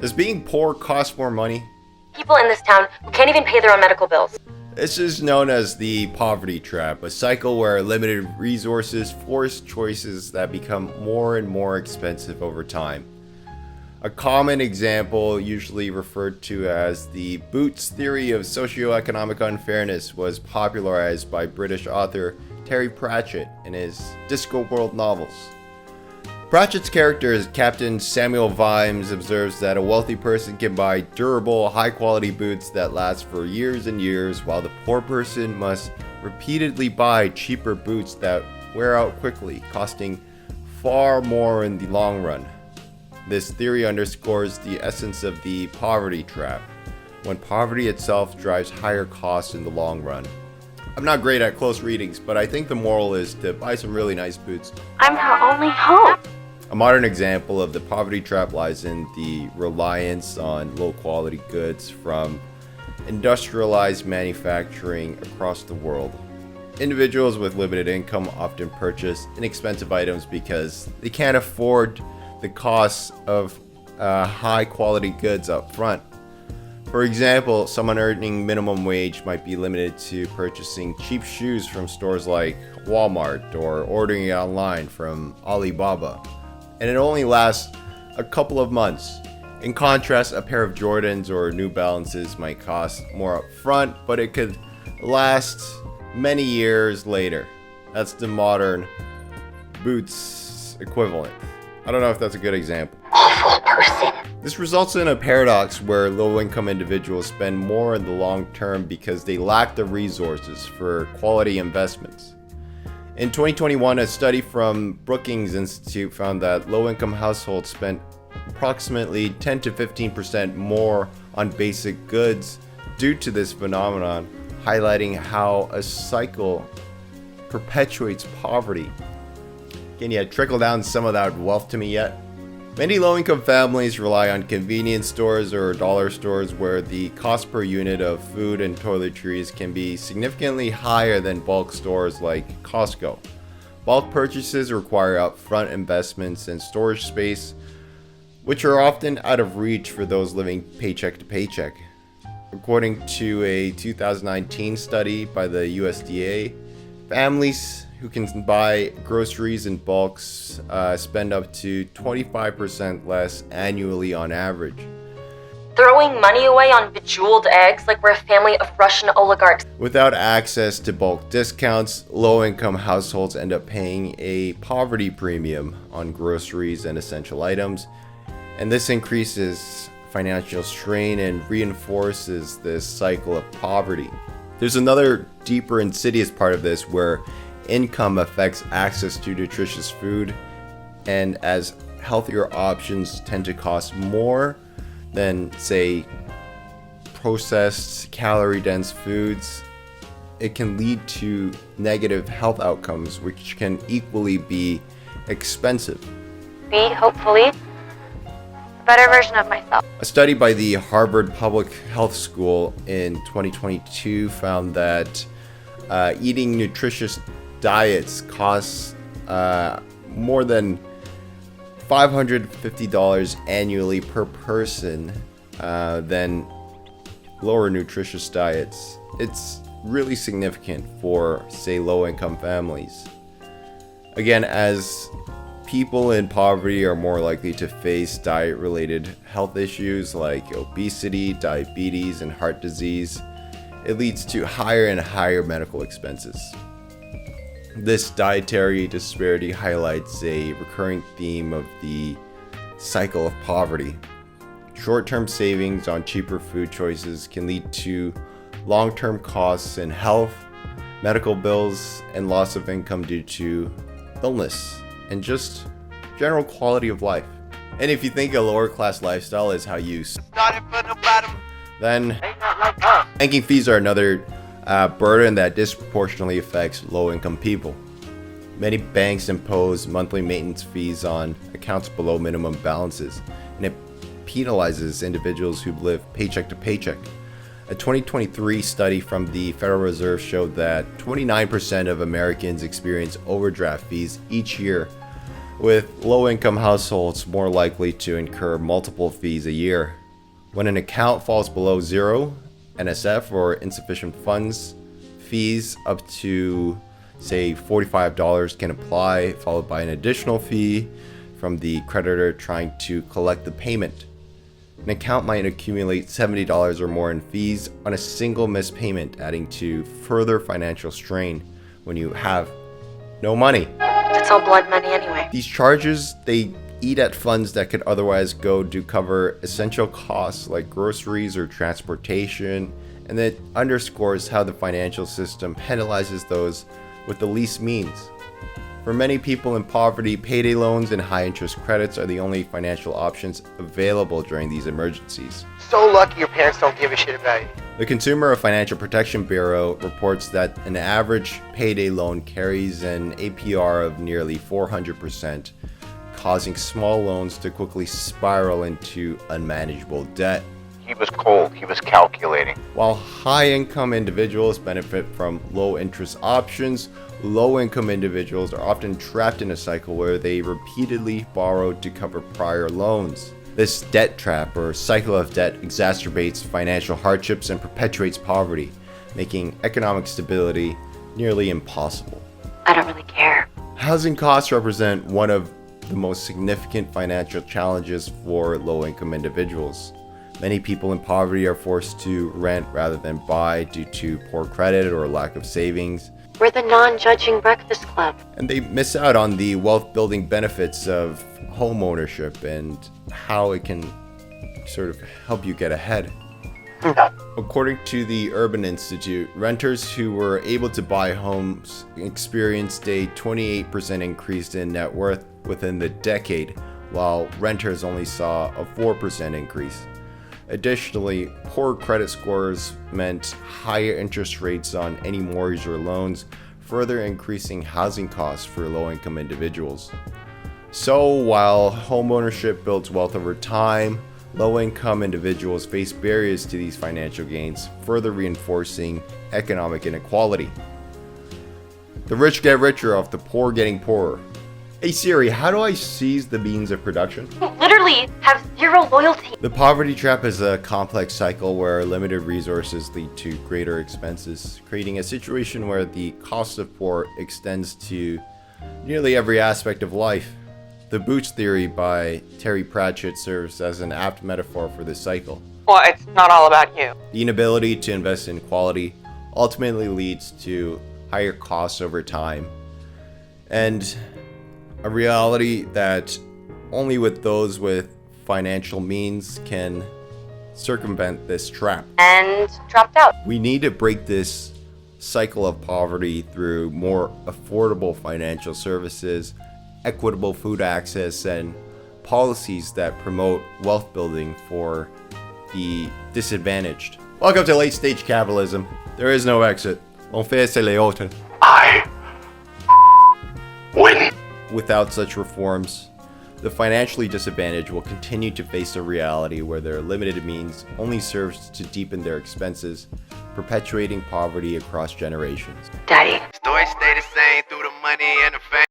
Does being poor cost more money? People in this town who can't even pay their own medical bills. This is known as the poverty trap, a cycle where limited resources force choices that become more and more expensive over time. A common example, usually referred to as the Boots Theory of Socioeconomic Unfairness, was popularized by British author Terry Pratchett in his Discworld novels. Pratchett's character, Captain Samuel Vimes, observes that a wealthy person can buy durable, high-quality boots that last for years and years, while the poor person must repeatedly buy cheaper boots that wear out quickly, costing far more in the long run. This theory underscores the essence of the poverty trap, when poverty itself drives higher costs in the long run. I'm not great at close readings, but I think the moral is to buy some really nice boots. I'm her only hope. A modern example of the poverty trap lies in the reliance on low-quality goods from industrialized manufacturing across the world. Individuals with limited income often purchase inexpensive items because they can't afford the costs of high-quality goods up front. For example, someone earning minimum wage might be limited to purchasing cheap shoes from stores like Walmart or ordering it online from Alibaba, and it only lasts a couple of months. In contrast, a pair of Jordans or New Balances might cost more up front, but it could last many years later. That's the modern boots equivalent. I don't know if that's a good example. Awful person. This results in a paradox where low-income individuals spend more in the long term because they lack the resources for quality investments. In 2021, a study from Brookings Institution found that low-income households spent approximately 10 to 15% more on basic goods due to this phenomenon, highlighting how a cycle perpetuates poverty. Can you trickle down some of that wealth to me yet? Many low-income families rely on convenience stores or dollar stores where the cost per unit of food and toiletries can be significantly higher than bulk stores like Costco. Bulk purchases require upfront investments and storage space, which are often out of reach for those living paycheck to paycheck. According to a 2019 study by the USDA, families who can buy groceries in bulks spend up to 25% less annually on average. Throwing money away on bejeweled eggs like we're a family of Russian oligarchs. Without access to bulk discounts, low-income households end up paying a poverty premium on groceries and essential items, and this increases financial strain and reinforces this cycle of poverty. There's another deeper insidious part of this where income affects access to nutritious food, and as healthier options tend to cost more than, say, processed, calorie-dense foods, it can lead to negative health outcomes, which can equally be expensive. Be, hopefully, a better version of myself. A study by the Harvard Public Health School in 2022 found that eating nutritious diets costs more than $550 annually per person than lower nutritious diets. It's really significant for, say, low-income families. Again, as people in poverty are more likely to face diet-related health issues like obesity, diabetes, and heart disease, it leads to higher and higher medical expenses. This dietary disparity highlights a recurring theme of the cycle of poverty. Short-term savings on cheaper food choices can lead to long-term costs in health, medical bills, and loss of income due to illness, and just general quality of life. And if you think a lower-class lifestyle is how you started from the bottom, then banking fees are another burden that disproportionately affects low-income people. Many banks impose monthly maintenance fees on accounts below minimum balances, and it penalizes individuals who live paycheck to paycheck. A 2023 study from the Federal Reserve showed that 29% of Americans experience overdraft fees each year, with low-income households more likely to incur multiple fees a year. When an account falls below zero, NSF or insufficient funds, fees up to, say, $45 can apply, followed by an additional fee from the creditor trying to collect the payment. An account might accumulate $70 or more in fees on a single missed payment, adding to further financial strain when you have no money. It's all blood money anyway. These charges, they eat at funds that could otherwise go to cover essential costs like groceries or transportation, and it underscores how the financial system penalizes those with the least means. For many people in poverty, payday loans and high-interest credits are the only financial options available during these emergencies. So lucky your parents don't give a shit about you. The Consumer Financial Protection Bureau reports that an average payday loan carries an APR of nearly 400%, causing small loans to quickly spiral into unmanageable debt. He was cold, he was calculating. While high-income individuals benefit from low-interest options, low-income individuals are often trapped in a cycle where they repeatedly borrow to cover prior loans. This debt trap or cycle of debt exacerbates financial hardships and perpetuates poverty, making economic stability nearly impossible. I don't really care. Housing costs represent one of the most significant financial challenges for low-income individuals. Many people in poverty are forced to rent rather than buy due to poor credit or lack of savings. We're the non-judging breakfast club. And they miss out on the wealth-building benefits of home ownership and how it can sort of help you get ahead. According to the Urban Institute, renters who were able to buy homes experienced a 28% increase in net worth within the decade, while renters only saw a 4% increase. Additionally, poor credit scores meant higher interest rates on any mortgage or loans, further increasing housing costs for low-income individuals. So, while homeownership builds wealth over time, low-income individuals face barriers to these financial gains, further reinforcing economic inequality. The rich get richer off the poor getting poorer. Hey Siri, how do I seize the means of production? You literally have zero loyalty. The poverty trap is a complex cycle where limited resources lead to greater expenses, creating a situation where the cost of poor extends to nearly every aspect of life. The Boots theory by Terry Pratchett serves as an apt metaphor for this cycle. Well, it's not all about you. The inability to invest in quality ultimately leads to higher costs over time, and a reality that only with those with financial means can circumvent this trap. And dropped out. We need to break this cycle of poverty through more affordable financial services, equitable food access, and policies that promote wealth building for the disadvantaged. Welcome to late stage capitalism. There is no exit. On fait c'est les autres. I win. Without such reforms, the financially disadvantaged will continue to face a reality where their limited means only serves to deepen their expenses, perpetuating poverty across generations. Daddy. Stories stay the same through the money and the fame.